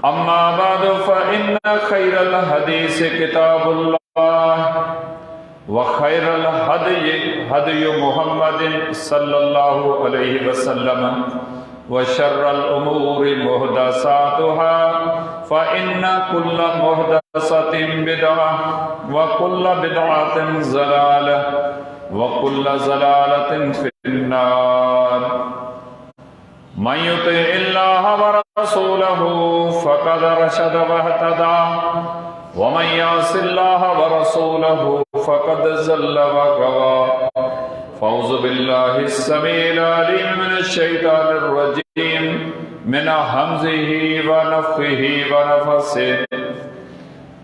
أما بعد فإن خير الحديث كتاب الله وخير الهدي هدي محمد صلى الله عليه وسلم وشر الأمور محدثاتها فإن كل محدثة بدعة وكل بدعة ضلالة وكل ضلالة في النار. من يطع الله ورسوله فقد رشد واهتدى ومن يعص الله ورسوله فقد ضل وغوى. فأعوذ بالله السميع العليم من الشيطان الرجيم من همزه ونفخه ونفثه.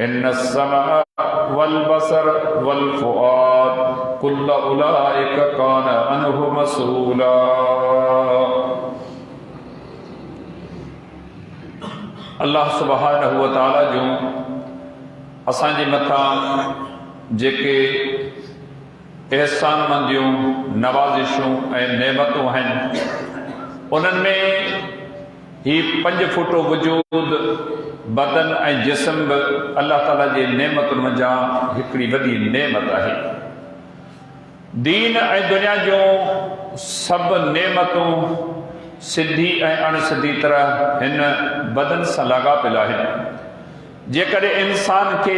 إن السمع والبصر والفؤاد كل أولئك كان عنه مسؤولا. اللہ سبحانہ و تعالی جو اساں جے متھاں جیکے احسان مندیوں نوازشوں اے نعمتوں ہیں انہن میں ہی 5 فٹو وجود بدن اے جسم اللہ تعالی جے نعمتوں مجا ہکڑی وڈی نعمت ہے. دین اے دنیا جو سب نعمتوں سدھی اے اण سدھی طرح ہن بدن سے لگا پلا ہے. جے کرے انسان کے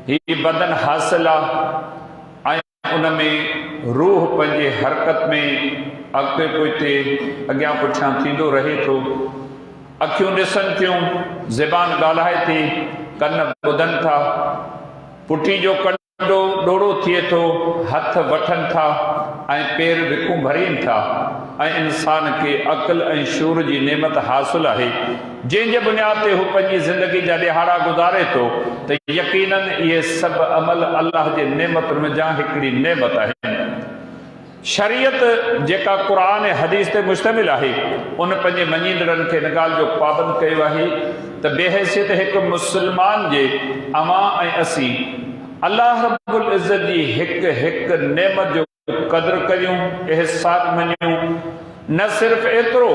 ہی بدن حاصل ہے ان میں روح پنجے حرکت میں اگتے پوئتے اگیاں پچھاں تھیندو رہے تو اکھیوں ڈسن تھیوں زبان ڳالہائے تھی کن ٻدھن تھا پٹھی جو کنڈو ڈوڑو تھیے تو ہتھ وٹھن تھا ऐं पेर विकूं भरीनि था ऐं इंसान के अक़ल ऐं शूर जी नेमत हासिल आहे जंहिंजे बुनियाद ते हू पंहिंजी ज़िंदगी जा ॾिहाड़ा गुज़ारे थो त यकीनन इहे सभु अमल अल्लाह जे नेमतुनि जा हिकिड़ी नेमत आहे. शरीयत जेका क़ुर ऐं हदीस ते मुश्तमिल आहे उन पंहिंजे मञींदड़नि खे हिन ॻाल्हि जो पाबंद कयो आहे त बेहैसियत हिकु मुस्लमान जे अवां ऐं असीं अल्लाह रब्बुल इज़्ज़त जी हिकु नेमत जो कदर करियूं एहसान मञियूं. न सिर्फ़ एतिरो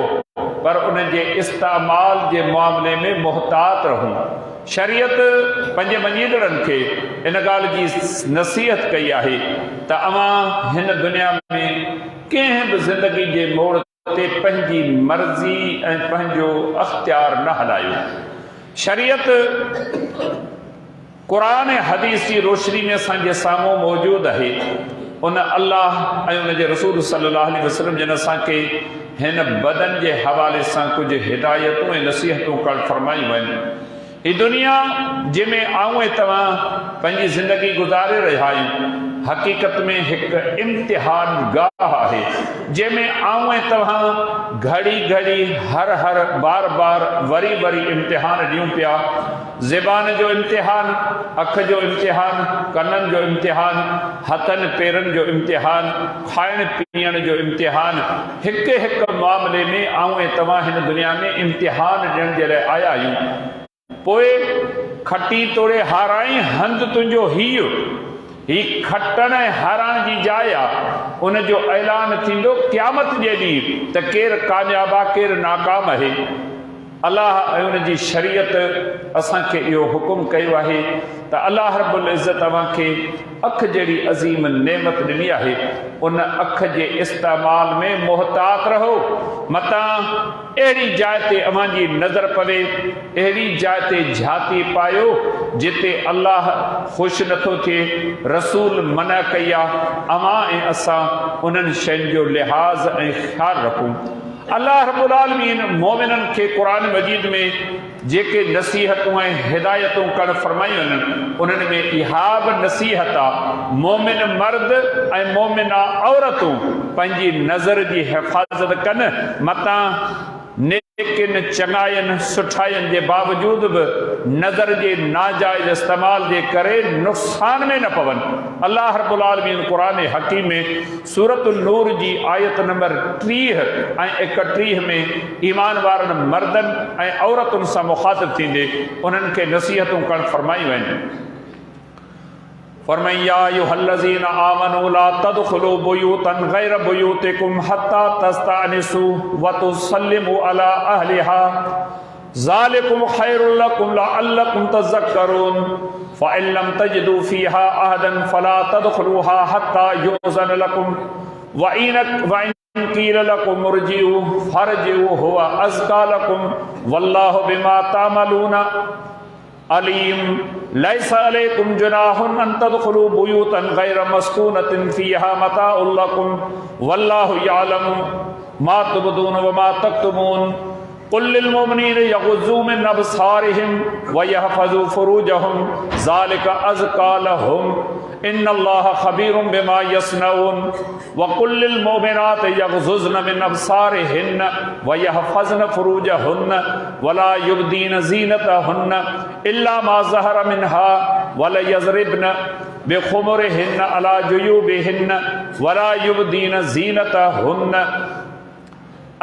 पर उन जे इस्तेमाल जे मामले में मुहतात रहूं. शरीयत पंहिंजे मञींदड़नि खे इन ॻाल्हि जी नसीहत कई आहे त अवां हिन दुनिया में कंहिं बि ज़िंदगी जे मोड़ ते पंहिंजी मर्ज़ी ऐं पंहिंजो अख़्तियार न हलायो. शरीयत क़ुर ऐं हदीस जी रोशनी में असांजे साम्हूं मौजूदु आहे. उन अल्लाह ऐं उन जे रसूल सल्लल्लाहु अलैहि वसल्लम जिन असांखे हिन बदन जे हवाले सां कुझु हिदायतूं ऐं नसीहतूं करणु फरमायूं आहिनि. ही दुनिया जंहिंमें आऊं ऐं तव्हां पंहिंजी ज़िंदगी गुज़ारे रहिया आहियूं हक़ीक़त में हिकु इम्तिहान गाह आहे जंहिंमें आऊं ऐं तव्हां घड़ी घड़ी हर बार वरी इम्तिहान ॾियूं पिया. ज़बान जो इम्तिहान, अख जो इम्तिहान, कननि जो इम्तिहान, हथनि पेरनि जो इम्तिहान, खाइण पीअण जो इम्तिहान. हिकु मामले में आऊं ऐं तव्हां हिन दुनिया में इम्तिहान ॾियण जे लाइ आया आहियूं. पोइ खटी तोड़े हाराई हंधु तुंहिंजो ही खटण ऐं हारण जी जाइ आहे. उन जो ऐलान थींदो क़यामत जे ॾींहुं त केरु कामयाबु आहे केरु नाकाम आहे. अल्लाह ऐं उन जी शरीयत असांखे इहो हुकुम कयो आहे त अल्लाह रब्बुल इज़्ज़त तव्हांखे अख जहिड़ी अज़ीम नेमत ॾिनी आहे उन अख जे इस्तेमाल में मुहतात रहो. मतां अहिड़ी जाइ ते अव्हांजी नज़र पवे, अहिड़ी जाइ ते झाती पायो जिते अल्लाह ख़ुशि नथो थिए, रसूल मना कई आहे. अव्हां ऐं असां उन्हनि शयुनि जो लिहाज़ ऐं ख़्यालु रखूं. अल्लाह रब्बुल आलमीन मोमिननि खे क़ुर मजीद में जेके नसीहतूं ऐं हिदायतूं करणु फरमायूं आहिनि उन्हनि में इहा बि नसीहत आहे मोमिन मर्द ऐं मोमिना औरतूं पंहिंजी नज़र जी हिफ़ाज़त कनि. मतां नेकिन चङाइनि सुठाइनि जे बावजूद बि नज़र जे नाजाइज़ इस्तेमाल जे करे नुक़सान में न पवनि. अल्लाह रब्बुल आलमीन क़ुर हकीम में सूरतुल नूर जी आयत नंबर 30 ऐं 31 में ईमान वारनि मर्दनि ऐं औरतुनि सां मुख़ातिब थींदे उन्हनि खे नसीहतूं करणु फरमायूं आहिनि. فرمایا یا ایھا الذین آمنوا لا تدخلوا بیوتا غیر بیوتکم حتی تستأنسوا وتسلموا علی اہلها ذالکم خیر لکم لعلکم تذکرون فإن لم تجدوا فیہا احدا فلا تدخلوها حتی یؤذن لکم وإن قیل لکم ارجعوا فارجعوا هو ازکی لکم واللہ بما تعملون علیم لیس علیکم جناح ان تدخلوا بیوتا غیر مسکونۃ فیہا متاع لکم واللہ یعلم ما تبدون وما تکتمون قل للمؤمنین یغضوا من ابصارهم ویحفظوا فروجهم ذلک ازکی لهم ان اللہ خبیر بما یصنعون وقل للمؤمنات یغضضن من ابصارهن ویحفظن فروجهن ولا یبدین زینتهن الا ما ظہر منها ولا یضربن بخمرهن على جیوبهن ولا یبدین زینتهن۔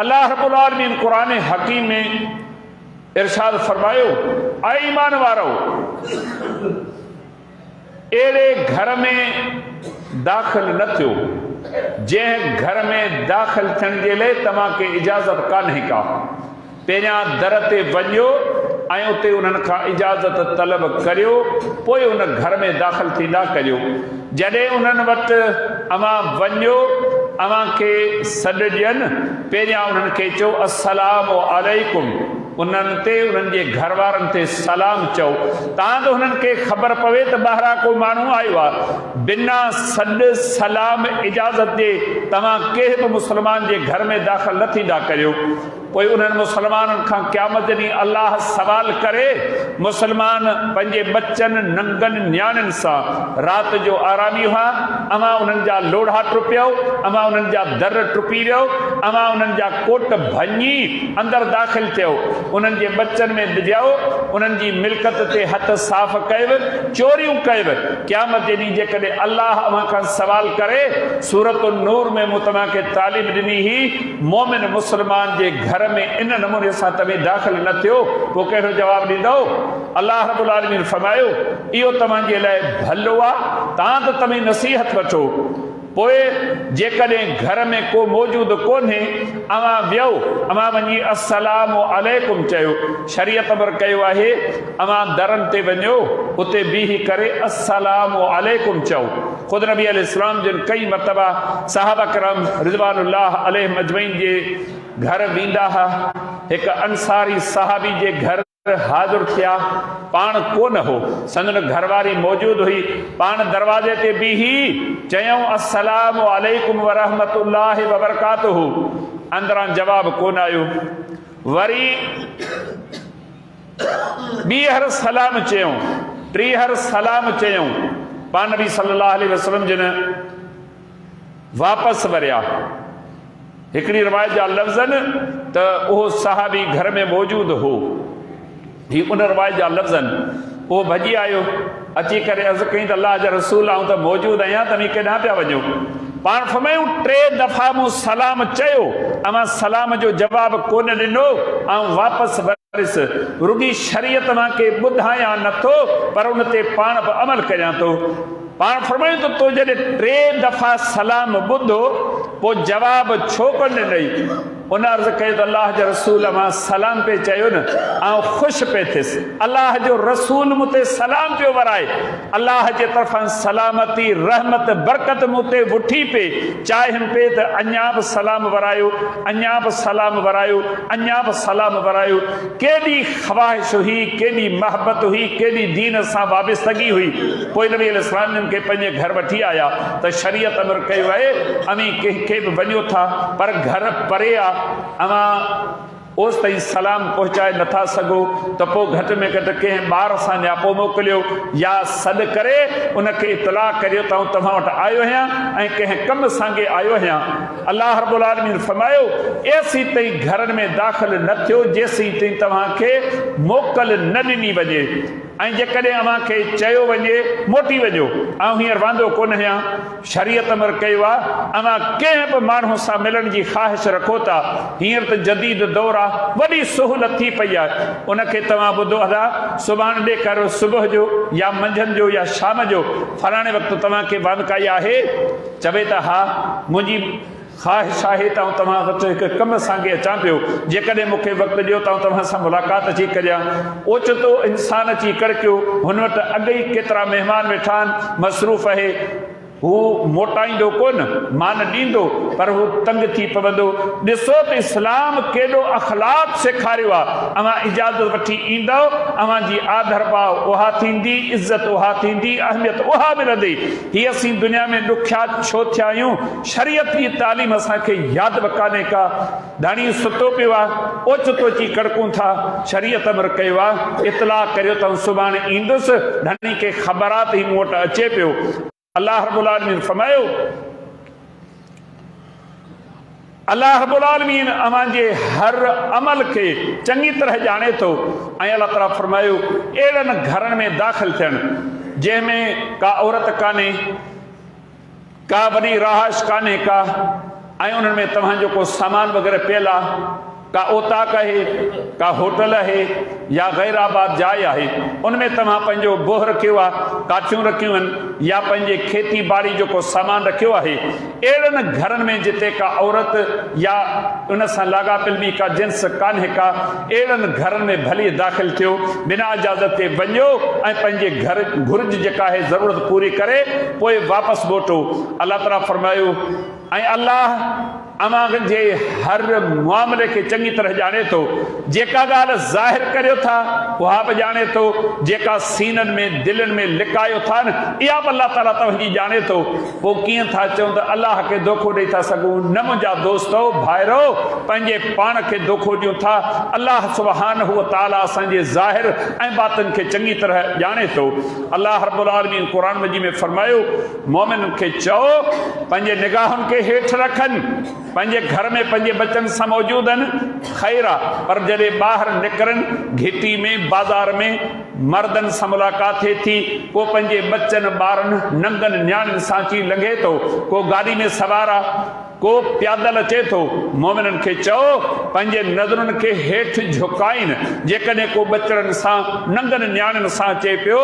اللہ رب العالمین قرآن حکیم میں ارشاد فرمایو اے ایمان وارو ایڑے گھر میں داخل نہ تھیو جنہیں گھر میں داخل تھن جے لے تمہاں کے اجازت کا نہیں کا پہنیا در تے ونجو آئیں اتے انہن کا اجازت طلب کریو پوئے انہن گھر میں داخل تھی نہ کریو جڑے انہن وقت اما ونجو اما کے سڈ ڈین پہنیا انہن کے چو السلام علیکم انہن تے انہن جے گھر وارن تے سلام چو تاں تو انہن کے خبر پوے تو باہرا کو مانو آئیو بنا سڈ سلام اجازت دے تمام کے تو مسلمان جے گھر میں داخل نہ تھی نہ کریو کوئی انہن مسلمانن کھا قیامت دنی اللہ سوال کرے مسلمان پنجے بچن ننگن نیانن سا رات جو آرامی ہوا اما انہن جا لوڑھا ٹرپیو اما انہن جا در ٹرپی ویو اما انہن جا کوٹ بھنی اندر داخل تھیو انہن جے بچن میں دجاؤ انہن جی ملکت تے ہتھ صاف کئیو چوریوں کئیو قیامت دنی جے کدے اللہ اما کا سوال کرے سورۃ النور میں متما کے تعلیم دنی ہی مومن مسلمان جے گھر میں ان نمونے سا تمہیں داخل نہ تھیو وہ کہو جواب دی دو اللہ رب العالمین فرمایو ایو تمہیں جے لائے بھلوا تاں تو تمہیں نصیحت وٹھو پوئے جے کدے گھر میں کو موجود کون ہے اما ویو اما ونجی السلام علیکم چیو شریعت امر کیو ہے اما درن تے ونجو اتے بھی کرے السلام علیکم چو خود نبی علیہ السلام جن کئی مرتبہ صحابہ کرام رضوان اللہ علیہ مجمعین جے گھر ویندا ہا ایک انصاری صحابی جے گھر حاضر تھیا پان کو نہ ہو سندن گھر واری موجود ہوئی پان دروازے تے بھی ہی چیوں السلام علیکم ورحمت اللہ وبرکاتہ اندران جواب کو نہ آئیو وری بیہر سلام چیوں تریہر سلام چیوں پان نبی صلی اللہ علیہ وسلم جن واپس وریا ہکڑی روایت جا لفظن تو وہ صحابی گھر میں موجود ہو ہی ان روایت جا لفظن وہ بھجی آئیو اچھی کرے عرض کہیں تو اللہ جا رسول آؤں تو موجود آیا تو ہمیں کہنا پیا وجو پان فرمائیوں 3 دفعہ مو سلام چیو اما سلام جو جواب کون ڈنو آؤں واپس ورس رگی شریعت ماں کے بدھایا نہ تو پر ان تے پان پر عمل کریا تو پان فرمائیوں تو جڑے 3 دفعہ سلام بدھو وہ جواب چھوکن نہیں انہیں عرض کہے تو اللہ جو رسول ماں سلام پہ چاہیو نا آؤں خوش پہ تھس اللہ جو رسول متے سلام پہ ورائے اللہ جے طرفاں سلامتی رحمت برکت متے وٹھی پہ چاہم پہ تو انیاب سلام ورائیو انیاب سلام ورائیو انیاب سلام ورائیو کیلی خواہش ہوئی کیلی محبت ہوئی کیلی دین ساں وابستگی ہوئی کوئی نبی علیہ السلام نے کے پنجے گھر وٹھی آیا تو شریعت امر کہو ہے امی کے بنیو تھا پر گھر پرے آ اما اس تئی سلام پہنچائے نتھا سگو تو پو گھٹ میں گھٹ کہیں بار سا نیاپو موکلیو یا صد کرے ان کے اطلاع کریو تاؤں تمہاں وٹ آئیو ہیں ایں کہیں کم سانگے آئیو ہیں اللہ رب العالمین فرمایو ایسی تئی گھرن میں داخل نہ تھیو جیسی تئی تمہاں کے موکل نہ ڈنی وجے ऐं जेकॾहिं अव्हां खे चयो वञे मोटी वञो, ऐं हींअर वांदो कोन आहियां, शरीयत अमर कयो आहे, अव्हां कंहिं बि माण्हू सां मिलण जी ख़्वाहिश रखो था, हींअर त जदीद दौर आहे, वॾी सहूलियत थी पई आहे, उनखे तव्हां ॿुधो अदा सुभाणे ॾे करो, सुबुह जो या मंझंदि जो या शाम जो फलाणे वक़्तु तव्हांखे बंदि कई आहे, चवे त हा मुंहिंजी ख़्वाहिश आहे त तव्हां वटि हिकु कम सां अचां पियो, जेकॾहिं मूंखे वक़्तु ॾियो त तव्हां सां मुलाक़ात अची करियां। ओचितो इंसान अची कड़कियो, हुन वटि अॻ ई केतिरा महिमान वेठा आहिनि, मसरूफ़ आहे, हू मोटाईंदो कोन, मान ॾींदो, पर हू तंग थी पवंदो। ॾिसो त इस्लाम केॾो अख़लाक़ सेखारियो आहे, अव्हां इजाज़त वठी ईंदव, अव्हां जी आदर भाव उहा थींदी, इज़त उहा थींदी, अहमियत उहा मिलंदी। हीअ असीं दुनिया में ॾुखिया छो थिया आहियूं, शरीयत जी तालीम असांखे यादि बि कान्हे का, धाणी सुतो पियो आहे, ओचितो अची कड़कूं था, शरीयत अमर कयो आहे, इतलाह करियो त सुभाणे ईंदुसि, धाणी खे ख़बरात ई मूं वटि अचे पियो। अल्लाह रब्बुल आलमीन फरमायो, अल्लाह रब्बुल आलमीन अव्हां जे हर अमल खे चङी तरह ॼाणे थो, ऐं अल्लाह ताला फरमायो अहिड़नि घरनि में दाख़िल थियण जंहिंमें का औरत कान्हे, का वॾी रहाइश कान्हे का, ऐं उन्हनि में तव्हांजो को सामान वग़ैरह पियल आहे, का ओताक आहे, का होटल आहे या गैर आबाद जाइ आहे, उनमें तव्हां पंहिंजो बोह रखियो आहे, काठियूं रखियूं आहिनि, या पंहिंजे खेती बाड़ी जो को सामान रखियो आहे, अहिड़नि घरनि में जिते का औरत या उन सां लाॻापियल ॿी का जिन्स कान्हे का, अहिड़नि घरनि में भली दाख़िल थियो, बिना इजाज़त ते वञो ऐं पंहिंजे घर घुर्ज जेका आहे ज़रूरत पूरी करे पोइ वापसि मोटो। अल्लाह ताला फरमायो, ऐं अल्लाह अव्हां जे हर मामले खे चङी तरह ॼाणे थो, जेका ॻाल्हि ज़ाहिर करियो था उहा बि ॼाणे थो, जेका सीननि में दिलनि में लिकायो था न इहा बि अल्लाह ताला तव्हांजी ॼाणे थो। पोइ कीअं था चऊं त अल्लाह खे धोखो ॾेई था सघूं, न मुंहिंजा दोस्तो भाइरो, पंहिंजे पाण खे धोखो ॾियूं था। अल्लाह सुब्हानहू व तआला असांजे ज़ाहिर ऐं बातिन खे चङी तरह ॼाणे थो। अल्लाह रब्बुल आलमीन क़ुरान मजीद में फरमायो, मोमिननि खे चओ पंहिंजे निगाहुनि खे हेठि रखनि, पंहिंजे घर में पंहिंजे बचनि सां मौजूद आहिनि, ख़ैर आहे, पर जॾहिं ॿाहिरि निकिरनि घिटी में बाज़ार में मर्दनि सां मुलाक़ात थिए थी, को पंहिंजे बचनि ॿारनि नंगनि न्याणियुनि सां अची लंघे थो, को गाॾी में सवार आहे, को प्यादल अचे थो, मोमिननि खे चओ पंहिंजे नज़रुनि खे हेठि झुकाइनि। जेकॾहिं को बचड़नि सां नंगनि न्याणियुनि सां अचे पियो,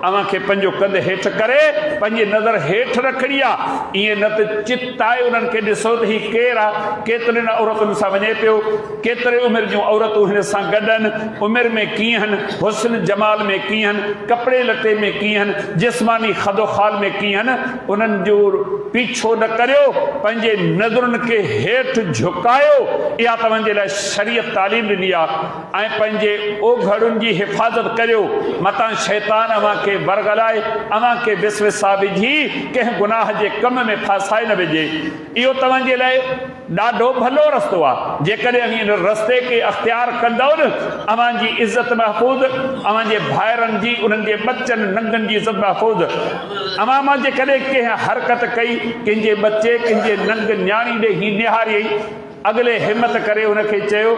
अव्हां खे पंहिंजो कंधु हेठि करे पंहिंजी नज़र हेठि रखणी आहे, ईअं न त चिताए उन्हनि खे ॾिसो त हीउ केरु आहे, केतिरनि औरतुनि सां वञे पियो, केतिरे उमिरि जूं औरतूं हिन सां गॾु आहिनि, उमिरि में कीअं आहिनि, हुस्न जमाल में कीअं आहिनि, कपिड़े लटे में कीअं आहिनि, जिस्मानी खदोखाल में कीअं आहिनि, उन्हनि जो पीछो न करियो, पंहिंजे नज़रुनि खे हेठि झुकायो। इहा तव्हांजे लाइ शरीयत तालीम ॾिनी आहे। ऐं पंहिंजे ओघड़ुनि जी हिफ़ाज़त करियो, मतां शैतान अव्हां खे वरगलाए, अव्हां खे विसविसा विझी कंहिं गुनाह जे कम में फासाए न विझे। इहो तव्हांजे लाइ ॾाढो भलो रस्तो आहे। जेकॾहिं हिन रस्ते खे अख़्तियार कंदव न, अव्हां जी इज़त महफ़ूज़, अव्हां जे भाइरनि जी, उन्हनि जे बचनि नंगनि जी इज़त महफ़ूज़। अव्हां मां जेकॾहिं कंहिं हरकत कई, कंहिंजे बचे, कंहिंजे नंग न्याणी ॾे ही निहारी, अॻिले हिमत करे हुनखे चयो,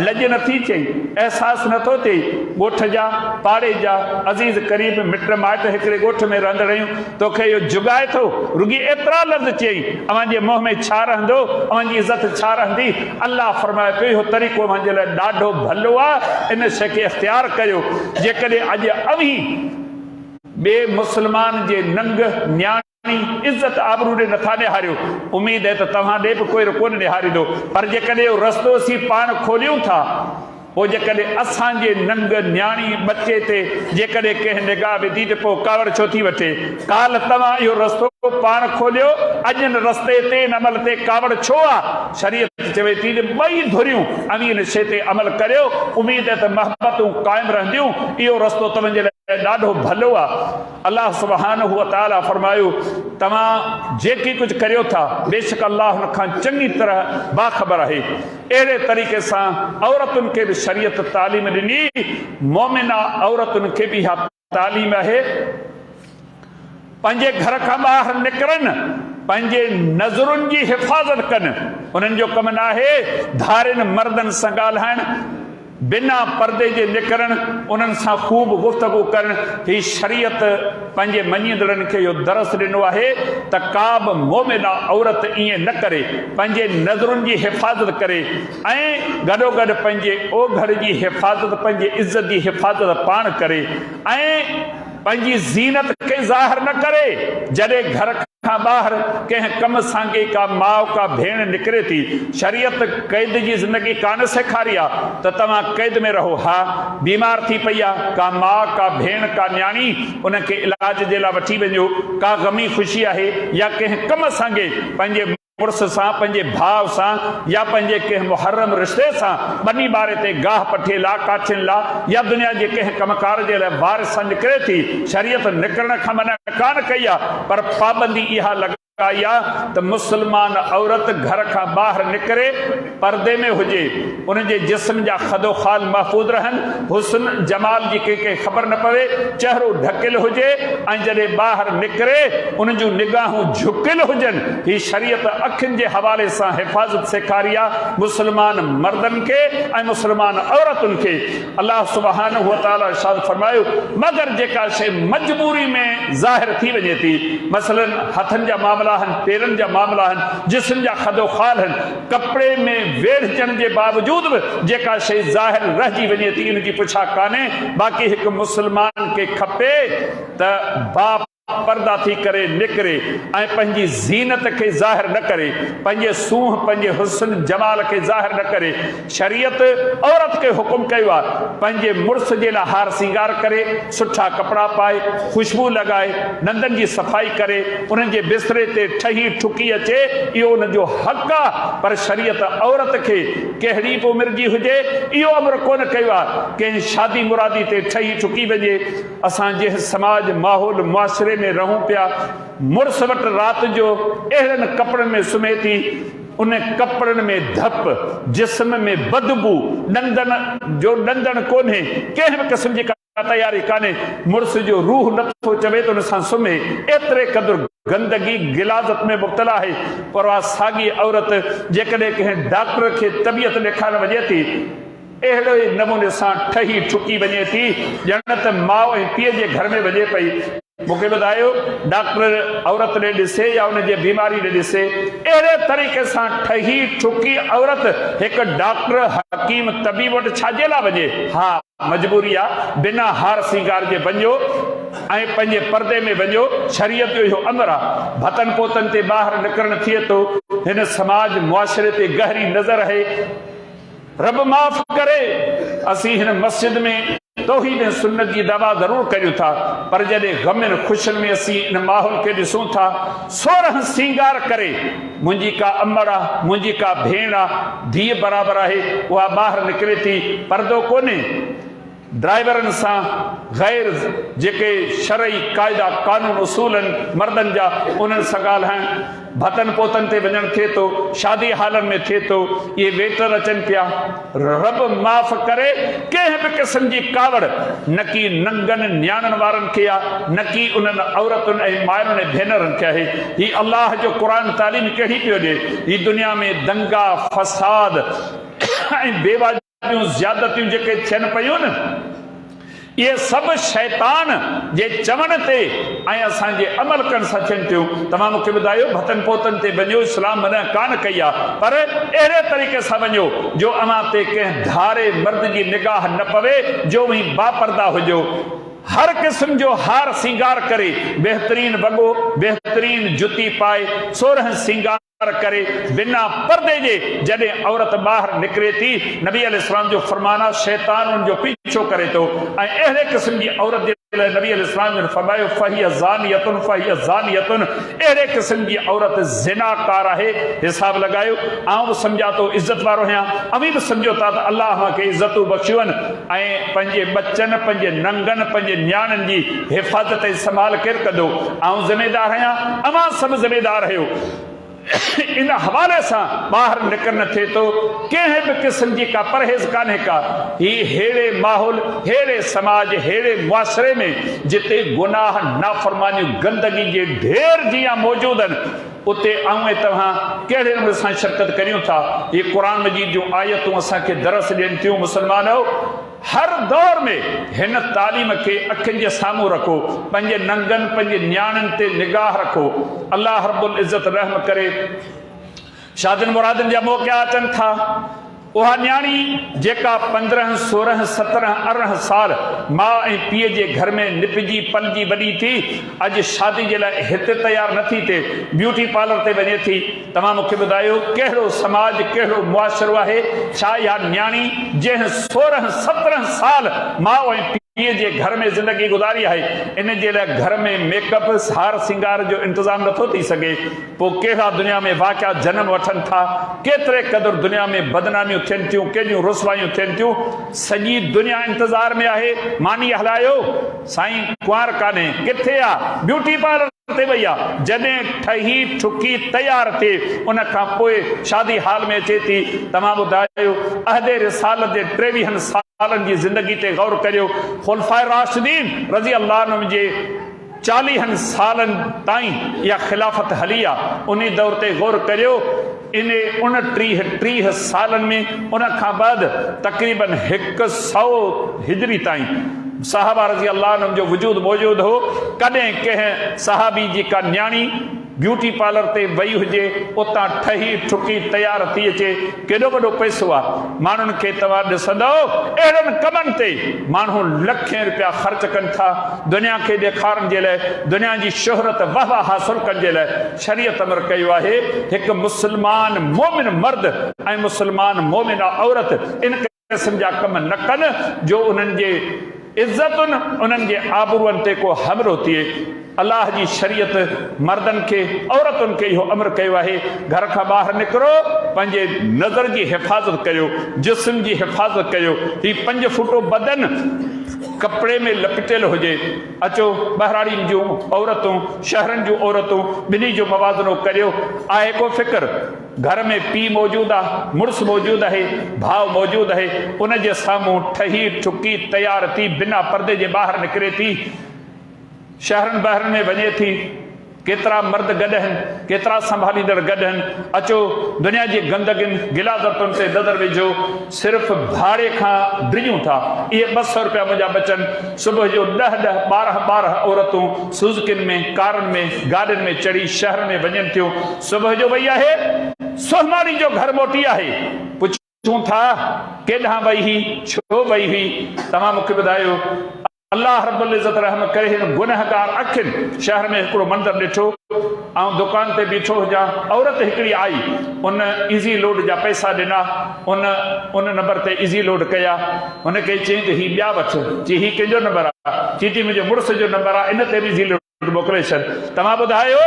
लॼ नथी चई, अहसासु नथो थिए, ॻोठ जा पाड़े जा अज़ीज़ क़रीब मिट माइट हिकिड़े ॻोठ में रहंदड़ आहियूं, तोखे इहो जुगाए थो, रुॻी एतिरा लफ़्ज़ चई, अव्हां जे मुंहं में छा रहंदो, अव्हां जी इज़त छा रहंदी। अल्लाह फरमाए पियो, इहो तरीक़ो अव्हां जे लाइ ॾाढो भलो आहे, इन शइ खे इख़्तियार कयो। जेकॾहिं अॼु अवी ॿिए मुस्लमान जे नंग न्याणी इज़त आबरू ॾे नथा निहारियो, उमेद है त तव्हां ॾे बि कोई कोन निहारींदो, पर जेकॾहिं इहो रस्तो असीं पाण खोलियूं था, पोइ जेकॾहिं असांजे नंग न्याणी बचे ते जेकॾहिं कंहिं निगाह विधी त पोइ कावड़ छो थी वठे। काल तव्हां इहो रस्तो पाण खोलियो, अॼु हिन रस्ते ते हिन अमल ते कावड़ छो आहे? शरीयत चवे थी त ॿई धुरियूं अवी हिन शइ ते अमल करियो, उमेद है त महबतूं क़ाइमु रहंदियूं। इहो रस्तो तव्हांजे लाइ ॾाढो भलो आहे। अल्लाह सुब्हानहू व तआला फरमायो, तव्हां जेकी कुझु करियो था, बेशक अल्लाह हुन खां चङी तरह बाख़बर आहे। अहिड़े तरीक़े सां औरतुनि खे बि शरीयत तालीम ॾिनी, मोमिना औरतुनि खे बि इहा तालीम आहे, पंहिंजे घर खां ॿाहिरि निकिरनि, पंहिंजे नज़रुनि जी हिफ़ाज़त कनि। उन्हनि जो कमु न आहे धारिन मर्दनि सां ॻाल्हाइणु, बिना पर्दे जे निकिरण, उन्हनि सां ख़ूब गुफ़्तगू करण। ही शरीयत पंहिंजे मञींदड़नि खे इहो दरस ॾिनो आहे त का बि मोमिना औरत ईअं न करे, पंहिंजे नज़रुनि जी हिफ़ाज़त करे ऐं गॾोगॾु पंहिंजे ओघर जी हिफ़ाज़त, पंहिंजे इज़त जी हिफ़ाज़त पाण करे ऐं पंहिंजी ज़ीनत खे ज़ाहिर न करे। जॾहिं घर खां ॿाहिरि कंहिं कम सांगे का माउ का भेण निकिरे थी, शरीयत क़ैद जी ज़िंदगी कान सेखारी आहे त तव्हां क़ैद में रहो। हा, बीमार थी पई आहे का माउ का भेण का न्याणी, उनखे इलाज जे लाइ वठी वञो। का गमी ख़ुशी आहे या कंहिं कम सांगे पंहिंजे मुड़ुस सां, पंहिंजे भाउ सां या पंहिंजे कंहिं मुहर्रम रिश्ते सां ॿनी ॿारे ते गाह पठे ला काठियुनि लाइ या दुनिया जे कंहिं कमकार जे लाइ वार सां निकिरे थी, शरीयत निकिरण खां मना कान कई आहे, पर पाबंदी इहा लॻाई आहे त मुस्लमान औरत घर खां ॿाहिरि निकिरे, पर्दे में हुजे, उनजे जिस्म जा खदो खाल महफ़ूज़ रहनि, हुस्न जमाल जी कंहिंखे ख़बर न पवे, चहिरो ढकियल हुजे ऐं जॾहिं ॿाहिरि निकिरे उन जूं निगाहूं झुकियल हुजनि। ही शरीयत अखियुनि जे हवाले सां हिफ़ाज़त सेखारी आहे मुस्लमान मर्दनि खे ऐं मुस्लमान औरतुनि खे। अलाह सुब्हानहु व तआला इरशाद फरमायो, मगर जेका शइ मजबूरी में ज़ाहिर थी वञे थी, मसलन हथनि जा मामला आहिनि, पेरनि जा मामला आहिनि, जिस्म जा खदो खाल आहिनि, कपिड़े में वेढ़जण जे बावजूद बि जेका शइ ज़ाहिर रहिजी वञे थी, इनजी पुछा कान्हे। बाक़ी हिकु मुस्लमान खे खपे त बाप पर्दा थी करे निकिरे ऐं पंहिंजी ज़ीनत खे ज़ाहिर न करे, पंहिंजे सूंह पंहिंजे हुस्न जमाल खे ज़ाहिर न करे। शरीयत औरत खे हुकुम कयो आहे पंहिंजे मुड़ुस जे लाइ हार सिंगार करे, सुठा कपिड़ा पाए, ख़ुशबू लॻाए, नंदनि जी सफ़ाई करे, उन्हनि जे बिस्तरे ते ठही ठुकी अचे, इहो उनजो हक़ आहे। पर शरीयत औरत खे कहिड़ी बि उमिरि जी हुजे इहो अमर कोन कयो आहे कंहिं शादी मुरादी ते ठही ठुकी वञे। असां जंहिं समाज माहौल मुआशिरे में रहूं पिया, मुड़ुस वटि राति जो अहिड़नि कपिड़नि में सुम्हे थी, उन कपिड़नि में धप, जिस्म में बदबू, डंदन कोन्हे, कंहिं बि क़िस्म जी तयारी कान्हे, मुड़ुस जो रूह नथो चवे त उन सां सुम्हे, एतिरे क़दुरु गंदगी गिलाज़त में मुब्तला आहे। पर उहा साॻी औरत जेकॾहिं कंहिं डॉक्टर खे तबियत ॾेखारण वञे थी, अहिड़े नमूने सां ठही ठुकी वञे थी ॼण त माउ ऐं पीउ जे घर में वञे पई। मूंखे ॿुधायो, डॉक्टर औरत ॾे ॾिसे या उनजे बीमारी ॾे ॾिसे, अहिड़े तरीक़े सां ठही ठुकी औरत हिकु डॉक्टर हकीम तबीब वटि छाजे लाइ वञे? हा, मजबूरी आहे, बिना हार सिंगार जे वञो ऐं पंहिंजे पर्दे में वञो। शरीयत जो इहो अमर आहे। भतन पोतन ते ॿाहिरि निकिरणु थिए थो, हिन समाज मुआशिरे ते गहरी नज़र आहे। रब माफ़ करे, असीं हिन मस्जिद में तौहीद ऐं सुन्नत जी दवा ज़रूरु कयूं था, पर जॾहिं ग़म ख़ुशियुनि में असीं इन माहौल खे ॾिसूं था, सोरह सिंगार करे, मुंहिंजी का अमर आहे, मुंहिंजी का भेण आहे, धीअ बराबरि आहे, उहा ॿाहिरि निकिरे थी, पर्दो कोन्हे। ड्राइवरनि सां गैर जेके शरई क़ाइदा कानून उसूल आहिनि मर्दनि जा, उन्हनि सां ॻाल्हाइण, भतन पोतन ते वञणु थिए थो, शादी हालनि में थिए थो, इहे वेटर अचनि पिया। रब माफ़ करे, कंहिं बि क़िस्म जी कावड़ न की नंगनि न्याणनि वारनि खे आहे, न की उन्हनि औरतुनि ऐं माइरुनि ऐं भेनरुनि खे आहे। ही अलाह जो क़ुरान तालीम कहिड़ी पियो ॾिए। ही दुनिया में दंगा फसाद ऐं बेवाजिबियूं ज़्यादतियूं जेके थियनि पयूं न, इहे सभु शैतान जे चवण ते ऐं असांजे अमल करण सां थियनि थियूं। तव्हां मूंखे ॿुधायो, भतन पोतन ते वञो, इस्लाम मना कान कई आहे, पर अहिड़े तरीक़े सां वञो जो अव्हां ते कंहिं धारे मर्द जी निगाह न पवे, जो वही बापर्दा हुजो। हर क़िस्म जो हार सिंगार करे, बेहतरीन वॻो, बेहतरीन जुती पाए, सोरह सिंगार करे, बिना पर्दे जे जॾहिं औरत ॿाहिरि निकिरे थी, नबी अलैहिस्सलाम जो फरमान आहे, शैतान उन जो पीछो करे थो। ऐं अहिड़े क़िस्म जी औरत जे लाइ नबी अलैहिस्सलाम ने फरमायो, फहिय ज़ानियतुन फहिय ज़ानियतुन, अहिड़े क़िस्म जी औरत ज़िनाकार आहे। हिसाब लॻायो, आउं बि सम्झा थो इज़त वारो आहियां, अवी बि सम्झो था त अलाह खे इज़तूं बख़्शियूं आहिनि ऐं पंहिंजे बचनि, पंहिंजे नंगनि, पंहिंजे न्याणनि जी हिफ़ाज़त ऐं संभाल केरु कंदो? आउं ज़िमेदार आहियां, अव्हां सभु ज़िमेदार आहियो। इन हवाले सां ॿाहिरि निकिरणु थिए थो, कंहिं बि क़िस्म जी का परहेज़ कान्हे का। ही हेड़े माहौल, हेड़े समाज, हेड़े मुआशिरे में जिते गुनाह, नाफ़रमानियूं, गंदगी जे ढेर जीअं मौजूद आहिनि, उते आऊं ऐं तव्हां कहिड़े नमूने सां शिरकत करियूं था। ये क़ुरान मजीद जूं आयतूं असांखे दरस ॾियनि थियूं। मुस्लमानो, हर दौर में हिन तालीम खे अखियुनि जे साम्हूं रखो, पंहिंजे नंगनि पंहिंजे न्याणियुनि ते निगाह रखो। अल्लाह रब्बुल इज़्ज़त रहम करे। शादियुनि मुरादियुनि जा मौक़ा अचनि था, उहा न्याणी जेका 15, 16, 17, 18 साल माउ ऐं पीउ जे घर में निपजी पलजी वॾी थी, अॼु शादी जे लाइ हिते तयारु नथी थिए, ब्यूटी पार्लर ते वञे थी। तव्हां मूंखे ॿुधायो कहिड़ो समाज, कहिड़ो मुआशिरो आहे? छा इहा न्याणी जंहिं 16, 17 साल माउ ऐं पीउ जे घर में ज़िंदगी गुज़ारी आहे, इन जे लाइ घर में मेकअप हार सिंगार जो इंतज़ाम नथो थी सघे, पोइ कहिड़ा दुनिया में वाक़िया जनम वठनि था, केतिरे क़दुरु दुनिया में बदनामियूं थियनि थियूं, केॾियूं रुसवायूं थियनि थियूं। सॼी दुनिया इंतज़ार में आहे, मानी हलायो साईं कुंवार कान्हे, किथे आहे? ब्यूटी पार्लर ते वई आहे। जॾहिं ठही ठुकी तयार थिए उन खां पोइ शादी हाल में अचे थी। तव्हां ॿुधायो अहदे रिसालत जे 23 सालनि जी ज़िंदगी ते गौर करियो। खुलफाए राशिदीन रज़ी अल्लाह अन्हुम जे 40 सालनि ताईं इहा ख़िलाफ़त हली आहे। उन दौर ते गौर करियो। इन 29-30 सालनि में उन खां बाद तक़रीबन 100 हिजरी ताईं साहबा रज़ी अल्लाह अन्हुम जो वजूद मौजूद हो। कॾहिं कंहिं सहाबी जी का न्याणी ब्यूटी पार्लर ते वई हुजे, उतां ठही ठुकी तयार थी अचे, केॾो वॾो पैसो आहे। माण्हुनि खे तव्हां ॾिसंदो, अहिड़नि कमनि ते माण्हू लखें रुपया ख़र्च कनि था दुनिया खे ॾेखारण जे लाइ, दुनिया जी शोहरत वाह हासिल करण जे लाइ। शरीयत अमर कयो आहे हिकु मुस्लमान मोमिन मर्द ऐं मुस्लमान मोमिना औरत इन क़िस्म जा कम न कनि जो उन्हनि जे इज़्ज़तुनि, उन्हनि जे आबरूअनि ते को हमलो थिए। अल्लाह जी शरीयत मर्दनि खे, औरतुनि खे इहो अमर कयो आहे, घर खां ॿाहिरि निकिरो, पंहिंजे नज़र जी हिफ़ाज़त कयो, जिस्म जी हिफ़ाज़त कयो। ही 5 फुटो बदन कपिड़े में लपटियल हुजे। अचो बहिराड़ियुनि जूं औरतूं, शहरनि जूं औरतूं, ॿिन्ही जो मवाज़नो करियो। आहे को फ़िक्र? घर में पीउ मौजूदु आहे, मुड़ुसु मौजूदु आहे, भाउ मौजूदु आहे, उन जे साम्हूं ठही ठुकी तयार थी बिना पर्दे जे ॿाहिरि निकिरे थी, शहरनि बहरनि में वञे थी। केतिरा मर्द गॾु आहिनि, केतिरा संभालींदड़ गॾु आहिनि। अचो दुनिया जी गंदगियुनि गिलाज़तुनि ते नज़र विझो। सिर्फ़ु भाड़े खां ड्रिजूं था। इहे 200 रुपया मुंहिंजा बचनि। सुबुह जो 10-10, 12-12 औरतूं सुज़ुकियुनि में, कारनि में, गाॾियुनि में चढ़ी शहर में वञनि थियूं। सुबुह जो वई आहे, सुहमानी जो घर मोटी आहे। पुछूं था केॾांहुं वई हुई, छो वई हुई? तव्हां मूंखे ॿुधायो। अल्लाह रब्बुल इज़्ज़त रहम करे हिन गुनहगार अखियुनि शहर में हिकिड़ो मंदरु ॾिठो। ऐं दुकान ते बीठो हुजां, औरत हिकिड़ी आई, उन इज़ी लोड जा पैसा ॾिना, उन नंबर ते इज़ी लोड कया। हुनखे चई त हीउ ॿिया वठि। चई हीउ कंहिंजो नंबर आहे? चई थी मुंहिंजे मुड़ुस जो नंबर आहे, इन ते बि इज़ी लोड मोकिले छॾ। तव्हां ॿुधायो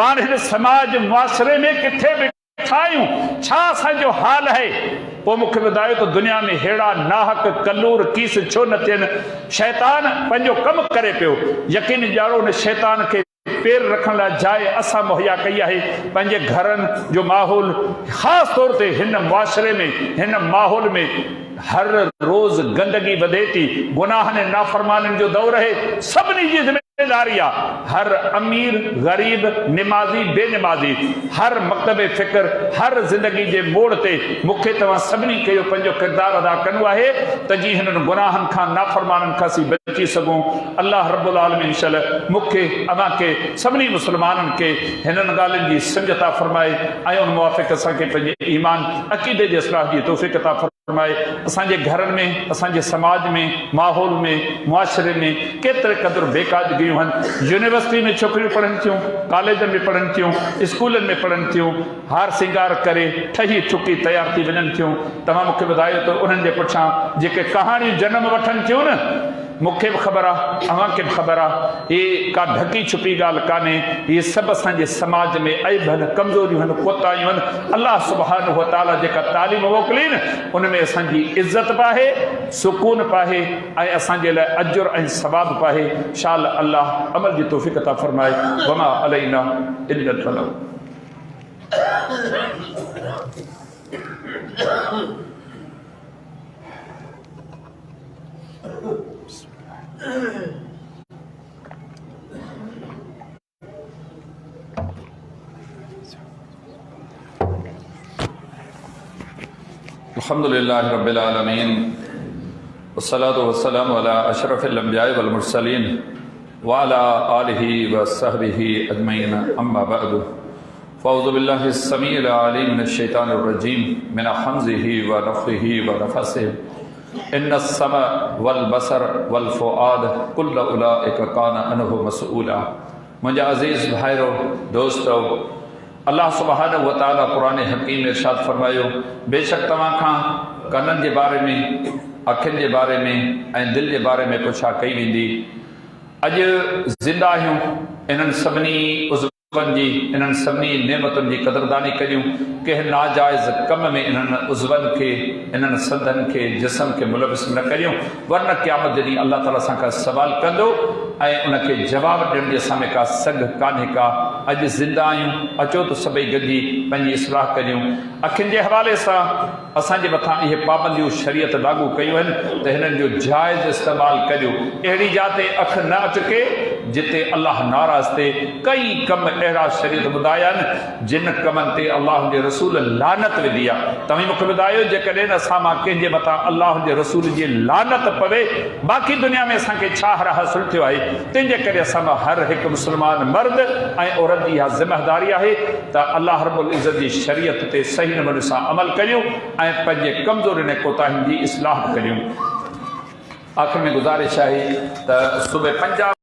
पाण हिन समाज मुआशिरे में किथे वेठा आहियूं? छा असांजो हाल आहे? पोइ मूंखे ॿुधायो त दुनिया में अहिड़ा नाहक कलूर कीस छो न थियनि? शैतान पंहिंजो कमु करे पियो। यकीन ॼाणो उन शैतान खे पेर रखण लाइ जाइ असां मुहैया कई आहे। पंहिंजे घरनि जो माहौल, ख़ासि तौर ते हिन मुआशिरे में, हिन माहौल में हर रोज़ गंदगी वधे थी। गुनाहनि ऐं नाफ़रमानियुनि जो दौर आहे। सभिनी जी ज़िम्मेदारी आहे। हर अमीर, ग़रीब, निमाज़ी, बेनिमाज़ी, हर मकतबे फ़िक्र, हर ज़िंदगी जे मोड़ ते मूंखे तव्हां सभिनी खे इहो पंहिंजो किरदारु अदा करिणो आहे त जीअं हिननि गुनाहनि खां, नाफ़रमाननि खां असीं बची सघूं। अल्लाह रब्बुल आलमीन इंशाअल्लाह मूंखे, अव्हांखे, सभिनी मुस्लमाननि खे हिननि ॻाल्हियुनि जी सम्झ अता फ़रमाए ऐं उन मुवाफ़िक़ असांखे पंहिंजे ईमान, अक़ीदे जे इस्लाह जी तौफ़ीक़ अता फ़रमाए। असांजे घरनि में, असांजे समाज में, माहौल में, मुआशिरे में केतिरे क़दुरु बेकादगियूं आहिनि। यूनिवर्सिटी में छोकिरियूं पढ़नि थियूं, कॉलेजनि में पढ़नि थियूं, स्कूलनि में पढ़नि थियूं, हार सिंगार करे ठही ठुकी तयार थी वञनि थियूं। तव्हां मूंखे ॿुधायो त उन्हनि जे पुठियां जेके कहाणियूं जनम वठनि थियूं न, मूंखे बि ख़बर आहे, अव्हांखे बि ख़बर आहे, इहे का ढकी छुपी ॻाल्हि कान्हे। इहे सभु असांजे समाज में ऐब आहिनि, कमज़ोरियूं आहिनि, कोताहियूं आहिनि। अल्लाह सुब्हानहु व तआला जेका तालीम मोकिली न, उन में असांजी इज़त बि आहे, सुकून बि आहे ऐं असांजे लाइ अजुर ऐं सवाब बि आहे। शाल अल्लाह अमल जी तौफ़ीक़ अता फ़रमाए। वमा अलैना इल्लल बलाग। الحمد للہ رب العالمین والصلاة والسلام علی اشرف الانبیاء والمرسلین وعلی آلہ وصحبہ اجمعین اما بعد فاعوذ باللہ السمیع العلیم من الشیطان الرجیم من حمزہ ونفخہ ونفثہ ان السمع والبصر والفؤاد کل اولئک کان عنہ مسئولا۔ مجھے عزیز بھائیرو دوستو، اللہ سبحانہ و تعالیٰ قرآن حکیم میں ارشاد فرمایو، بے شک تمہاں کھاں کنن جے بارے میں، اکھن جے بارے میں ऐं दिल जे बारे में पुछा कई वेंदी। अॼु ज़िंदा आहियूं, इन्हनि सभिनी उज़वनि जी, इन्हनि सभिनी नेमतुनि जी क़दरदानी करियूं। कंहिं नाजाइज़ कम में इन्हनि उज़वनि खे, इन्हनि संदनि खे, जिस्म खे मुलविस न करियूं, वरना क़यामत जॾहिं अल्लाह ताला सां का सवाल कंदो ऐं उनखे जवाब ॾियण जे असां में का सघ कान्हे का। अॼु ज़िंदा आहियूं, अचो त सभई गॾिजी पंहिंजी इस्लाह करियूं। अखियुनि जे हवाले सां असांजे मथां इहे पाबंदियूं शरीयत लागू कयूं आहिनि त हिननि जो जाइज़ इस्तेमालु करियो। अहिड़ी जाते अखि न अटके जिते अल्लाह नाराज़ थिए। कई कम अहिड़ा शरीयत ॿुधाया आहिनि जिन कमनि ते अल्लाह जे रसूल लानत विधी आहे। तव्हां मूंखे ॿुधायो, जेकॾहिं असां मां कंहिंजे मथां अल्लाह जे रसूल जी लानत पवे, बाक़ी दुनिया में असांखे छा हर हासिल थियो आहे? तंहिंजे करे असां मां हर हिकु मुस्लमान मर्द ऐं औरत जी इहा ज़िमेदारी आहे त अल्लाह रब्बुल इज़्ज़त जी शरीयत ते सही नमूने सां अमल करियूं ऐं पंहिंजे कमज़ोरियुनि ऐं कोताहियुनि जी इस्लाह करियूं। आख़िर में गुज़ारिश आहे त सूबे पंजाब